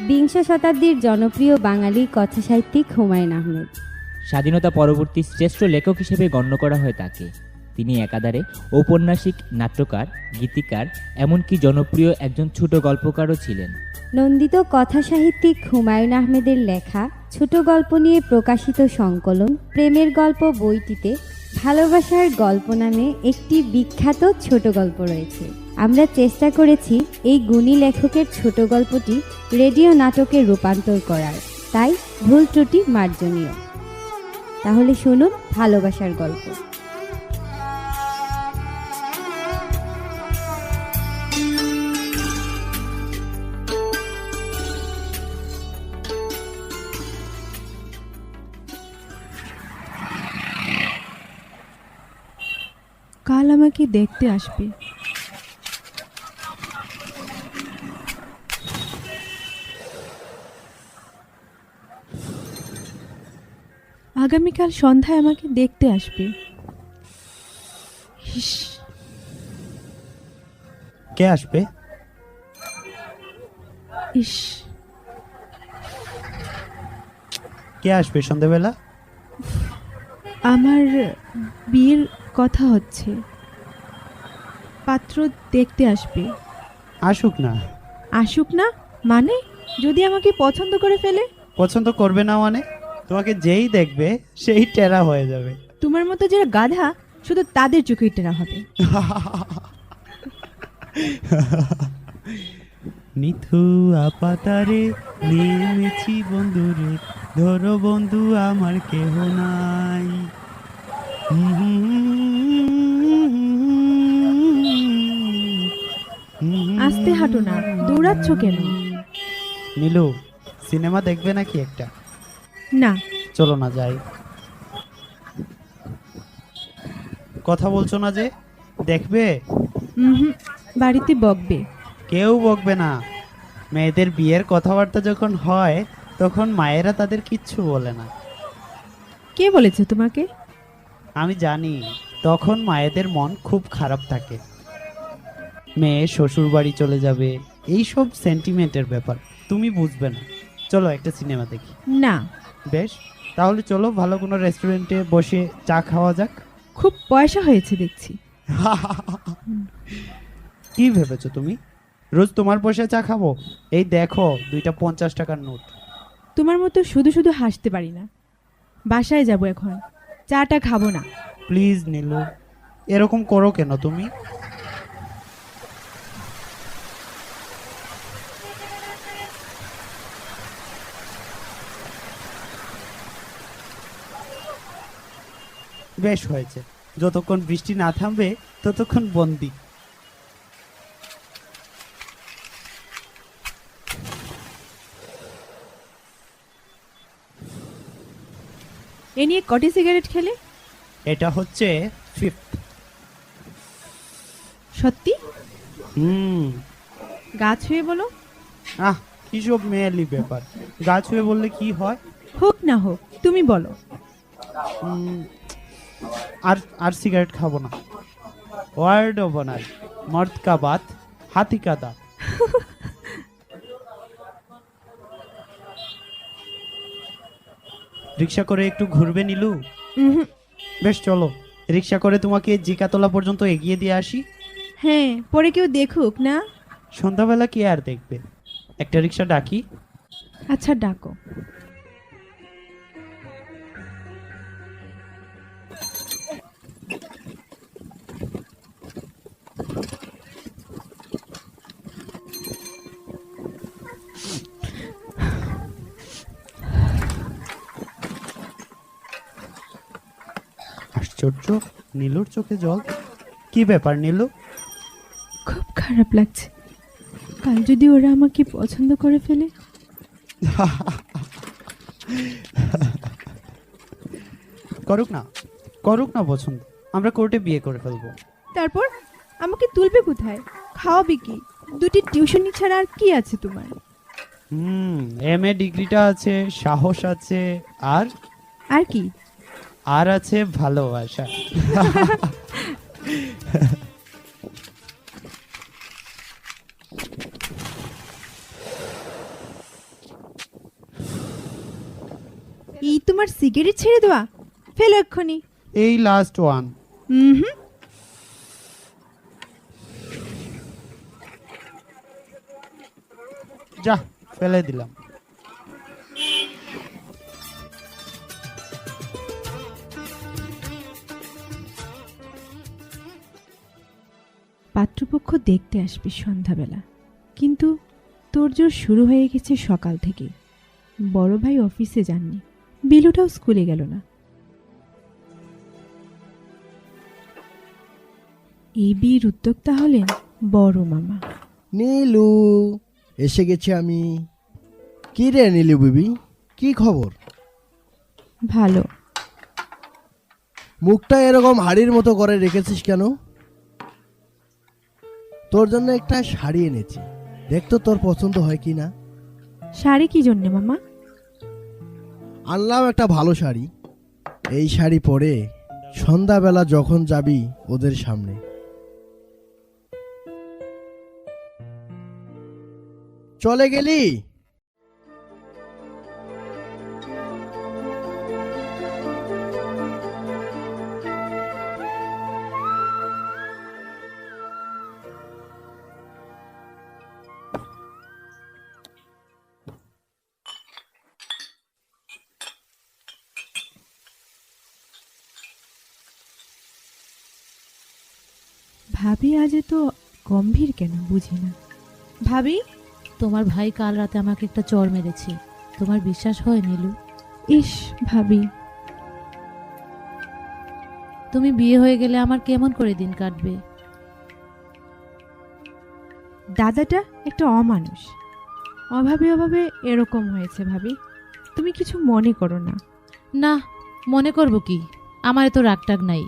বিংশ শতাব্দীর জনপ্রিয় বাঙালি কথাসাহিত্যিক হুমায়ূন আহমেদ। স্বাধীনতা পরবর্তী শ্রেষ্ঠ লেখক হিসেবে গণ্য করা হয় তাকে। তিনি একাধারে ঔপন্যাসিক, নাট্যকার, গীতিকার, এমনকি জনপ্রিয় একজন ছোট গল্পকারও ছিলেন। নন্দিত কথাসাহিত্যিক হুমায়ূন আহমেদের লেখা ছোট গল্প নিয়ে প্রকাশিত সংকলন প্রেমের গল্প বইটিতে ভালোবাসার গল্প নামে একটি বিখ্যাত ছোট গল্প রয়েছে। আমরা চেষ্টা করেছি এই গুণী লেখকের ছোট গল্পটি রেডিও নাটকে রূপান্তর করার, তাই ভুল ত্রুটি মার্জনীয়। তাহলে শুনুন ভালোবাসার গল্প। কাল আমাকে দেখতে আসবে। আগামীকাল সন্ধ্যায় আমাকে দেখতে আসবে। ইস, কে আসবে? ইস, কে আসবে সন্ধ্যাবেলা? আমার বিয়ের কথা হচ্ছে, পাত্র দেখতে আসবে। আসুক না। আসুক না মানে? যদি আমাকে পছন্দ করে ফেলে? পছন্দ করবে না মানে? তোমাকে যেই দেখবে সেই টেরা হয়ে যাবে। তোমার মতো যারা গাধা শুধু তাদের চোখে টেরা হবে। নিথু আপাতারে নেমেছি বন্ধুরে, ধরো বন্ধু আমার কেহ নাই। আস্তে হাঁটো না, দৌড়াচ্ছ কেন? নীলু, সিনেমা দেখবে নাকি একটা? না। চলো না যাই। কথা বলছো না যে? দেখবে? বাড়িতে বকবে। কেউ বকবে না। মেয়েদের বিয়ের কথাবার্তা যখন হয় তখন মায়েরা তাদের কিচ্ছু বলে না। কে বলেছে তোমাকে? আমি জানি, তখন মায়েদের মন খুব খারাপ থাকে। মেয়ে শ্বশুর বাড়ি চলে যাবে, এইসব সেন্টিমেন্টের ব্যাপার তুমি বুঝবে না। চলো একটা সিনেমা দেখি। না। বেশ, তাহলে চলো ভালো কোনো রেস্টুরেন্টে বসে চা খাওয়া যাক। খুব পয়সা হয়েছে দেখছি। কি ভেবেছো তুমি? রোজ তোমার পয়সা চা খাবো? এই দেখো 2টা 50 টাকার নোট। তোমার মতো শুধু শুধু হাসতে পারি না। বাসায় যাব এখন, চাটা খাবো না। প্লিজ নীলু, এরকম করো কেন তুমি? বেশ হয়েছে, যতক্ষণ বৃষ্টি না থামবে ততক্ষণ বন্দি। এ নিয়ে কটি সিগারেট খেলে? এটা হচ্ছে 5th। সত্যি? হুম। গা ছুঁয়ে বলো। আহ, কি সব মেয়েলি ব্যাপার। গা ছুঁয়ে বললে কি হয়? হোক না হোক, তুমি বলো। আর আর সিগারেট খাবো না। ওয়ার্ড অফ অনার, মর্দ কা বাত হাতি কা দাঁত। রিক্সা করে একটু ঘুরবে নীলু? বেশ চলো, রিক্সা করে তোমাকে জিকাতলা পর্যন্ত এগিয়ে দিয়ে আসি। হ্যাঁ, পরে কেউ দেখুক না। সন্ধ্যাবেলা কে আর দেখবে? একটা রিক্সা ডাকি? আচ্ছা, ডাকো। আশ্চর্য, নীলুর চোখে জল। কি ব্যাপার নীলু? খুব খারাপ লাগছে। কাল যদি ওরা আমাকে পছন্দ করে ফেলে? করুক না, করুক না পছন্দ, আমরা কোর্টে বিয়ে করে ফেলবো। তারপর আমাকে তুলবে কোথায়? খাওয়াবে কি? দুটি টিউশনি ছাড়া আর কি আছে তোমার? MA ডিগ্রিটা আছে, সাহস আছে, আর আর কি? আর আছে ভালোবাসা। এই তোমার সিগারেট ছেড়ে দেওয়া? ফেলো এক্ষুনি। এই লাস্ট ওয়ান। হুম। যা, ফেলে দিলাম। পাত্রপক্ষ দেখতে আসবে সন্ধ্যাবেলা, কিন্তু তোড়জোড় শুরু হয়ে গেছে সকাল থেকে। বড় ভাই অফিসে যাননি, বিলুটাও স্কুলে গেল না। এই বিয়ের উদ্যোক্তা হলেন বড় মামা। নীলু, এসে গেছি আমি। কি রে নীলু বিবি, কি খবর? ভালো। মুখটা এরকম হাড়ির মতো করে রেখেছিস কেন? তোর জন্য একটা শাড়ি এনেছি, দেখতো তোর পছন্দ হয় কি না। শাড়ি কি জন্যে মামা? আনলাম একটা ভালো শাড়ি। এই শাড়ি পরে সন্ধ্যাবেলা যখন যাবি ওদের সামনে, চলে গেলি? ভাবি আজ তো গম্ভীর কেন বুঝি না। ভাবি, তোমার ভাই কাল রাতে আমাকে একটা চড় মেরেছে, তোমার বিশ্বাস হয় নীলু? ইস ভাবি, তুমি বিয়ে হয়ে গেলে আমার কেমন করে দিন কাটবে? দাদাটা একটা অমানুষ, অভাবে অভাবে এরকম হয়েছে। ভাবি, তুমি কিছু মনে করো না। না, মনে করব কি? আমার তো রাগটাগ নাই।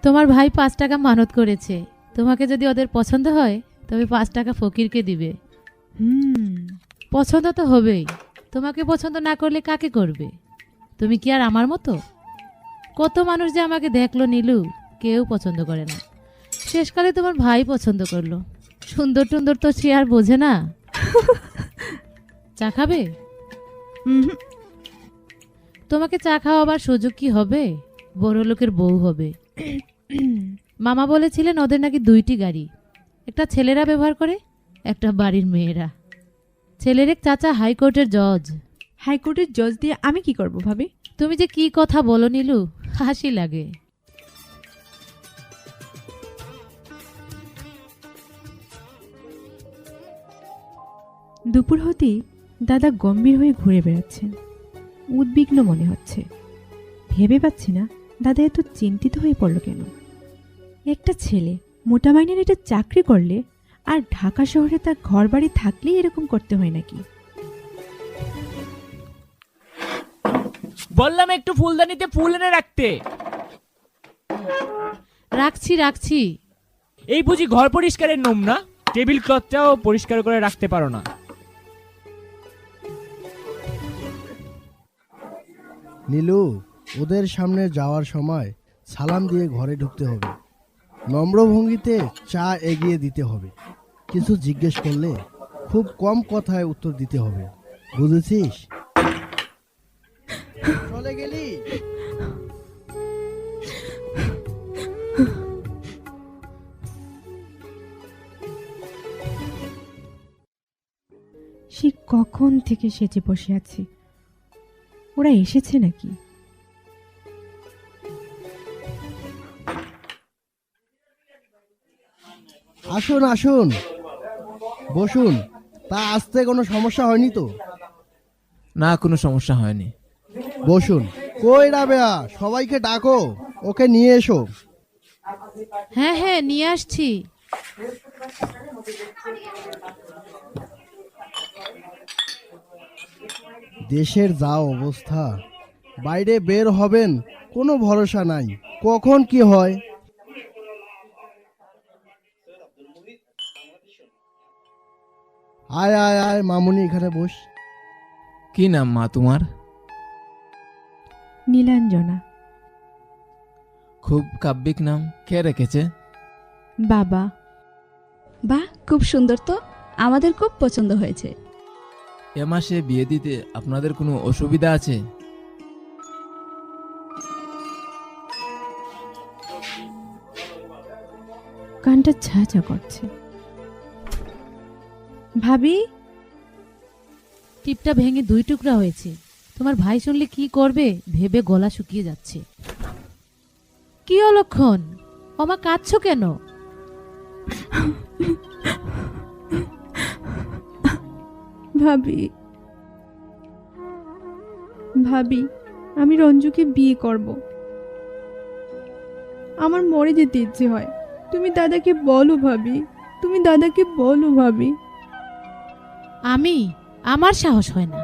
তোমার ভাই 5 টাকা মানত করেছে, তোমাকে যদি ওদের পছন্দ হয় তবে 5 টাকা ফকিরকে দিবে। পছন্দ তো হবেই, তোমাকে পছন্দ না করলে কাকে করবে? তুমি কি আর আমার মতো? কত মানুষ যে আমাকে দেখলো নীলু, কেউ পছন্দ করে না। শেষকালে তোমার ভাই পছন্দ করলো। সুন্দর টুন্দর তো সে আর বোঝে না। চা খাবে? তোমাকে চা খাওয়াবার সুযোগ কি হবে? বড় লোকের বউ হবে। মামা বলেছিলেন ওদের নাকি 2টি গাড়ি, একটা ছেলেরা ব্যবহার করে, একটা বাড়ির মেয়েরা। ছেলের এক চাচা হাইকোর্টের জজ। হাইকোর্টের জজ দিয়ে আমি কি করব ভাবি? তুমি যে কি কথা বলো নীলু, হাসি লাগে। দুপুর হতেই দাদা গম্ভীর হয়ে ঘুরে বেড়াচ্ছেন, উদ্বিগ্ন মনে হচ্ছে। ভেবে পাচ্ছি না দাদা এত চিন্তিত হয়ে পড়ল কেন। একটা ছেলে মোটা মাইনের একটা চাকরি করলে আর ঢাকা শহরে তার ঘর বাড়ি থাকলেই এরকম করতে হয় নাকি? বললাম একটু ফুলদানিতে ফুল এনে রাখতে। রাখছি রাখছি। এই বুঝি ঘর পরিষ্কারের নোম না? টেবিল ক্লথটাও পরিষ্কার করে রাখতে পারো না? নীলু, ওদের সামনে যাওয়ার সময় সালাম দিয়ে ঘরে ঢুকতে হবে। নম্র ভঙ্গিতে চা এগিয়ে দিতে হবে। কিছু জিজ্ঞেস করলে খুব কম কথায় উত্তর দিতে হবে, বুঝেছিস? চলে গেলি? সে কখন থেকে সেজে বসে আছে, ওরা এসেছে নাকি? আসুন আসুন, বসুন। তা আসতে কোনো সমস্যা হয়নি তো? না, কোনো সমস্যা হয়নি। বসুন। কই রাবেয়া, সবাইকে ডাকো, ওকে নিয়ে এসো। হ্যাঁ হ্যাঁ, নিয়ে আসছি। দেশের যা অবস্থা, বাইরে বের হবেন কোনো ভরসা নাই, কখন কি হয়। আয় আয় আয় মামুনি, এখানে বস। কি নাম মা তোমার? নীলাঞ্জনা। খুব কাব্যিক নাম, কে রেখেছে? বাবা। বাহ, খুব সুন্দর তো, আমাদের খুব পছন্দ হয়েছে। এ মাসে বিয়ে দিতে আপনাদের কোনো অসুবিধা আছে? মনটা ছা ছা করছে। ভাবি, টিপটা ভেঙে 2 টুকরা হয়েছে। তোমার ভাই শুনলে কি করবে ভেবে গলা শুকিয়ে যাচ্ছে। কি অলক্ষণ, ওমা কাঁদছো কেন? ভাবি, ভাবি, আমি রঞ্জুকে বিয়ে করব। আমার মরে যেতে ইচ্ছে হয়। তুমি দাদাকে বলো ভাবি, তুমি দাদাকে বলো ভাবি। আমার সাহস হয় না।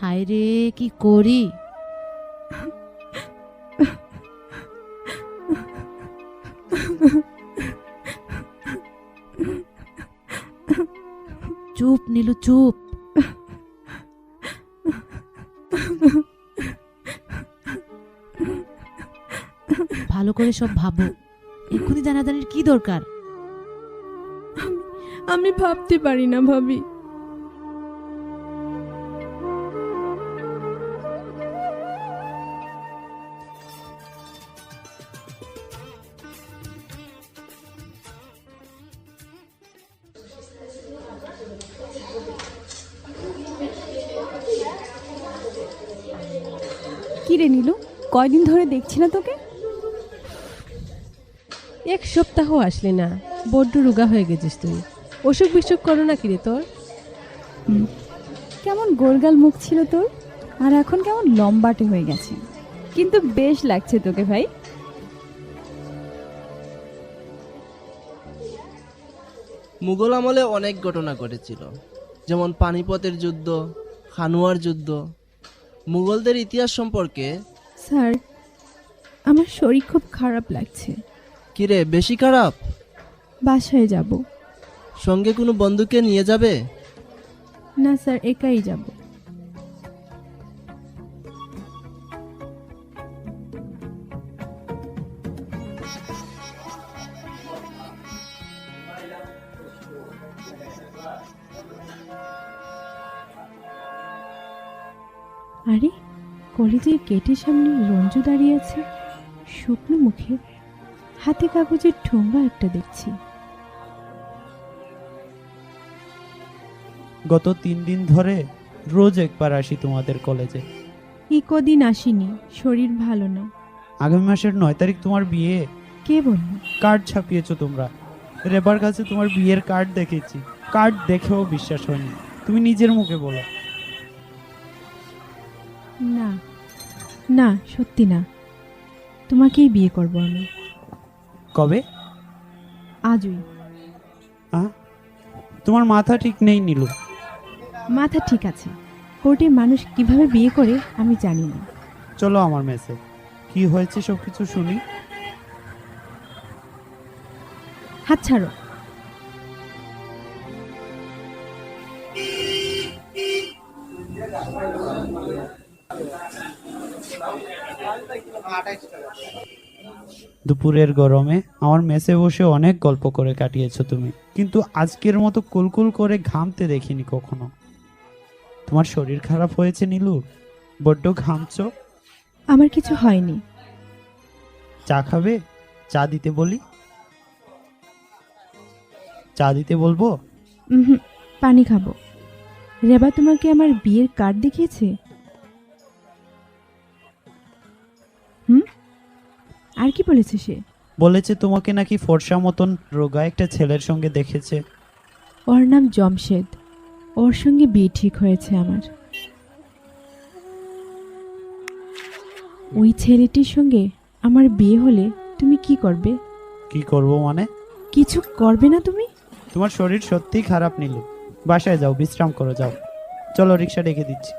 হায় রে, কি করি? চুপ নীলু, চুপ। ভালো করে সব ভাবো, এক্ষুনি জানাজানির কি দরকার? আমি ভাবতে পারি না ভাবি। কি রে নীলু, কয়দিন ধরে দেখছি না তোকে। 1 সপ্তাহ আসলি না, বড্ড রোগা হয়ে গেছিস তুই। অসুখ বিসুখ করো না কিরে তোর? কেমন গোলগাল মুখ ছিল তোর, আর এখন কেমন লম্বাটে হয়ে গেছে, কিন্তু বেশ লাগছে তোকে ভাই। মুঘল আমলে অনেক ঘটনা ঘটেছিল, যেমন পানিপথের যুদ্ধ, খানুয়ার যুদ্ধ। মুঘলদের ইতিহাস সম্পর্কে। স্যার, আমার শরীর খুব খারাপ লাগছে। কিরে, বেশি খারাপ? বাসায় যাব। সঙ্গে কোনো বন্ধুকে নিয়ে যাবে? না স্যার, একাই যাব। আরে, কলেজের গেটের সামনে রঞ্জু দাঁড়িয়ে আছে, শুকনো মুখে, হাতে কাগজের ঠোঙ্গা একটা দেখছি। গত 3 দিন ধরে রোজ একবার আসি তোমাদের কলেজে। এই কদিন আসিনি, শরীর ভালো না। আগামী মাসের 9 তারিখ তোমার বিয়ে। কে বলল? কার্ড ছাপিয়েছো তোমরা। রেবার কাছে তোমার বিয়ের কার্ড দেখেছি, কার্ড দেখেও বিশ্বাস হয়নি। তুমি নিজের মুখে বলো। না না, সত্যি না, তোমাকেই বিয়ে করব আমি। কবে? আজই। তোমার মাথা ঠিক নেই নীলু। মাথা ঠিক আছে, কোর্টে মানুষ কিভাবে বিয়ে করে আমি জানি না। চলো আমার মেসে, কি হয়েছে সব কিছু শুনি। হাত ছাড়ো। দুপুরের গরমে আমার মেসে বসে অনেক গল্প করে কাটিয়েছো তুমি, কিন্তু আজকের মতো কুলকুল করে ঘামতে দেখিনি কখনো। তোমার শরীর খারাপ হয়েছে নীলু? বড্ড ঘামছো। আমার কিছু হয়নি। চা খাবে? চা দিতে বলি? চা দিতে বলবো? পানি খাবো। রেবা তোমাকে আমার বিয়ের কার্ড দেখিয়েছে? আর কি বলেছে সে? বলেছে তোমাকে নাকি ফর্সা মতন রোগা একটা ছেলের সঙ্গে দেখেছে। ওর নাম জমশেদ, ওর সঙ্গে বিয়ে ঠিক হয়েছে আমার। ওই ছেলেটির সঙ্গে আমার বিয়ে হলে তুমি কি করবে? কি করব মানে? কিছু করবে না তুমি? তোমার শরীর সত্যিই খারাপ নীলু, বাসায় যাও, বিশ্রাম করো, যাও। চলো, রিক্সা ডেকে দিচ্ছি।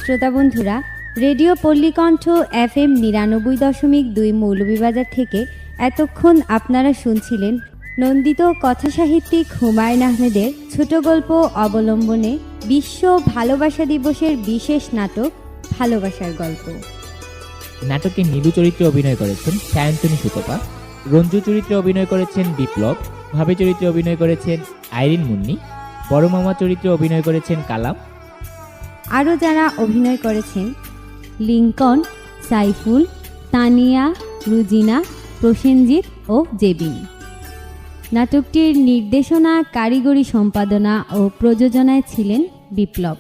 শ্রোতা বন্ধুরা, রেডিও পল্লীকণ্ঠ FM ৯৯.২ মৌলভীবাজার থেকে এতক্ষণ আপনারা শুনছিলেন নন্দিত কথাসাহিত্যিক হুমায়ুন আহমেদের ছোট গল্প অবলম্বনে বিশ্ব ভালোবাসা দিবসের বিশেষ নাটক ভালোবাসার গল্প। নাটকে নীলু চরিত্রে অভিনয় করেছেন সায়ন্তনী সুতপা, রঞ্জু চরিত্রে অভিনয় করেছেন বিপ্লব, ভাবে চরিত্রে অভিনয় করেছেন আইরিন মুন্নি, বড় মামা চরিত্রে অভিনয় করেছেন কালাম। আরও যারা অভিনয় করেছেন লিঙ্কন, সাইফুল, তানিয়া, রুজিনা, প্রসেনজিৎ ও জেবিন। নাটকটির নির্দেশনা, কারিগরি সম্পাদনা ও প্রযোজনায় ছিলেন বিপ্লব।